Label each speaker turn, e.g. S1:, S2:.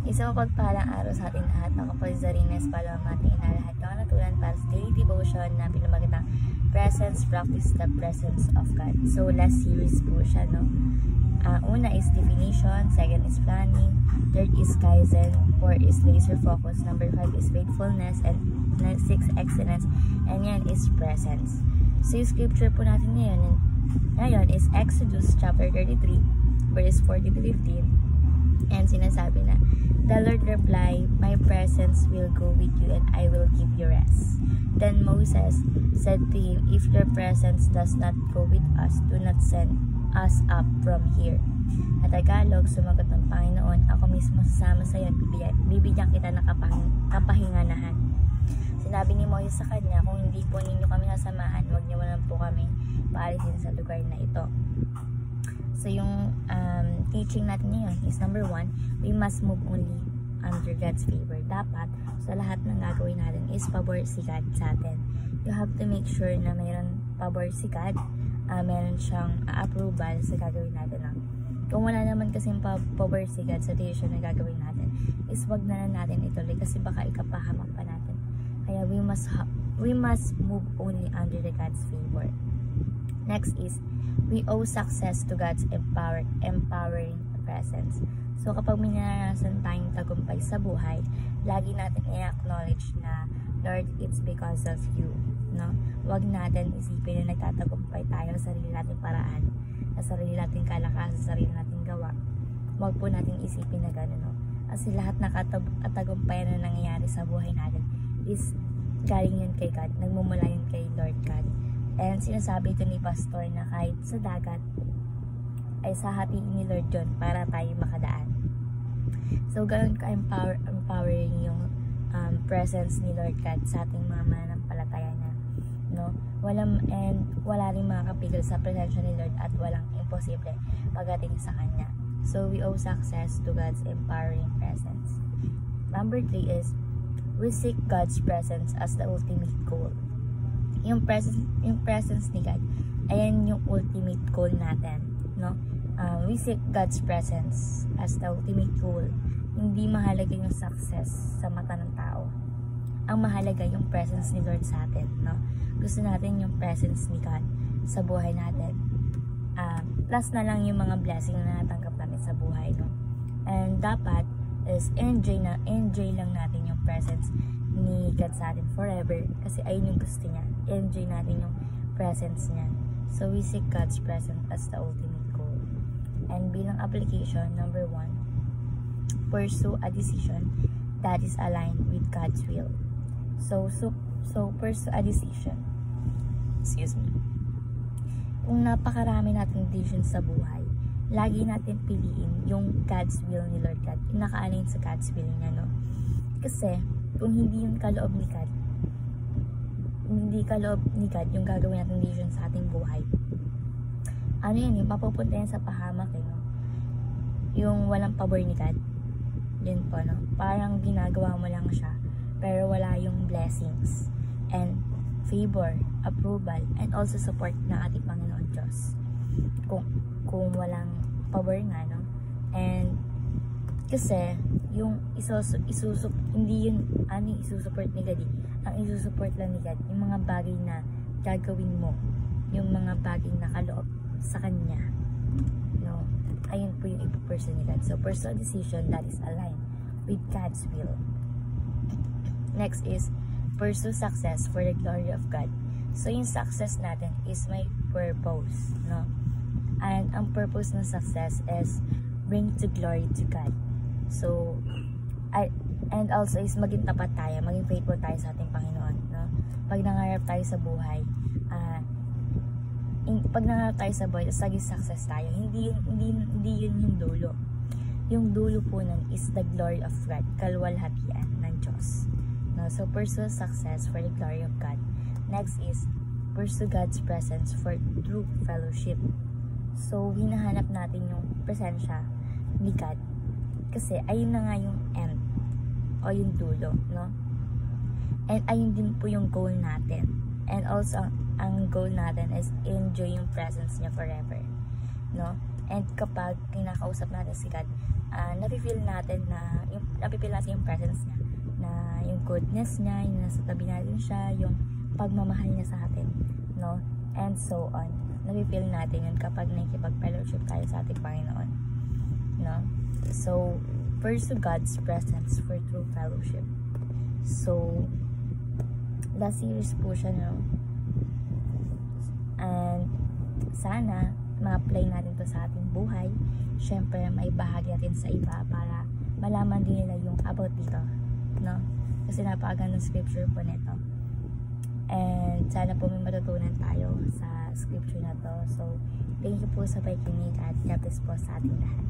S1: Isang mapagpalang araw sa ating lahat, mga kapatid sa Rines, para mating inalahat ng natulan para sa daily devotion na pinamagatang presence, practice the presence of God. So, last series po siya, no? Una is definition, second is planning, third is kaizen, fourth is laser focus, number 5 is faithfulness, and 6 excellence, and yan is presence. So, yung scripture po natin ngayon is Exodus chapter 33, verse 40 to 15, and sinasabi na, the Lord replied, my presence will go with you and I will give you rest. Then Moses said to him, if your presence does not go with us, do not send us up from here. At Tagalog, sumagot ng Panginoon, ako mismo sasama sa iyo at bibigyan kita ng kapahinganahan. Sinabi ni Moses sa kanya, kung hindi po ninyo kami nasamahan, huwag niyo naman po kami paalisin sa lugar na ito. So, yung teaching natin ngayon is number 1, we must move only under God's favor. Dapat, sa lahat ng gagawin natin is pabor si God sa atin. You have to make sure na mayroon pabor si God, meron siyang approval sa gagawin natin. Kung wala naman kasing pabor si God sa decision na gagawin natin, is wag na lang natin ituloy kasi baka ikapahamak pa natin. Kaya we must move only under the God's favor. Next is, we owe success to God's empowering presence. So, kapag may naranasan tayong tagumpay sa buhay, lagi natin i-acknowledge na, Lord, it's because of you. No? Huwag natin isipin na nagtatagumpay tayo sa sarili nating paraan, sa sarili nating kalakasan, sa sarili nating gawa. Huwag po natin isipin na gano'n. No? Kasi lahat na katagumpay na nangyayari sa buhay natin is galing yun kay God. Nagmumula yun kay Lord God. And sinasabi ito ni Pastor na kahit sa dagat ay sahatiin ni Lord John para tayo makadaan. So, ganun ka-empowering yung presence ni Lord God sa ating mga mananampalataya na, no? Wala rin makakapigil sa presensya ni Lord at walang imposible pagdating sa Kanya. So, we owe success to God's empowering presence. Number 3 is, we seek God's presence as the ultimate goal. Yung presence ni God, ayan yung ultimate goal natin, no? We seek God's presence as the ultimate goal. Hindi mahalaga yung success sa mata ng tao. Ang mahalaga yung presence ni Lord sa atin, no? Gusto natin yung presence ni God sa buhay natin. Plus na lang yung mga blessing na natanggap natin sa buhay, no? And dapat is enjoy lang natin yung presence ni God sa atin forever kasi ayun yung gusto niya. Enjoy natin yung presence niya. So, we seek God's presence as the ultimate goal. And bilang application, number 1, pursue a decision that is aligned with God's will. So pursue a decision. Excuse me. Kung napakarami nating decisions sa buhay, lagi natin piliin yung God's will ni Lord God. Yung naka-align sa God's will niya, no? Kasi, kung hindi yung kaloob ni God, yung gagawin natin decision sa ating buhay, ano yan, yung papupunta yan sa pahamak, no? Yung walang pabor ni God, yun po, no? Parang ginagawa mo lang siya, pero wala yung blessings, and favor, approval, and also support ng ating Panginoon Diyos. Kung walang pabor nga, no? And, kasi, yung hindi yun, isusupport ni God. Ang isusupport lang ni God, yung mga bagay na gagawin mo, yung mga bagay na kaloob sa Kanya. No? Ayun po yung ipupursue ni God. So, pursue a decision that is aligned with God's will. Next is, pursue success for the glory of God. So, yung success natin is my purpose, no? And ang purpose ng success is bring to glory to God. So, and also is maging tapat tayo, maging faithful tayo sa ating Panginoon, no? Pag nangarap tayo sa buhay, saging success tayo, hindi yun yung dulo. Yung dulo po nun is the glory of God, kalwalhatian ng Diyos. No? So, pursue success for the glory of God. Next is, pursue God's presence for true fellowship. So, hinahanap natin yung presensya ni God. Kasi, ayun na nga yung end o yung dulo, no? And ayun din po yung goal natin. And also, ang goal natin is enjoy yung presence niya forever, no? And kapag kinakausap natin si God, napipil natin yung presence niya, na yung goodness niya, yung nasa tabi natin siya, yung pagmamahal niya sa atin, no? And so on. Napipil natin yun kapag nakikipag-fellowship tayo sa ating Panginoon, no? So, pursue God's presence for true fellowship. So, last series po siya, no? And sana ma-apply natin to sa ating buhay. Syempre, may bahagi natin sa iba para malaman din nila yung about dito, no? Kasi napakagandang scripture po nito. And sana po may matutunan tayo sa scripture na to. So, thank you po sa pakikinig at God bless po sa ating lahat.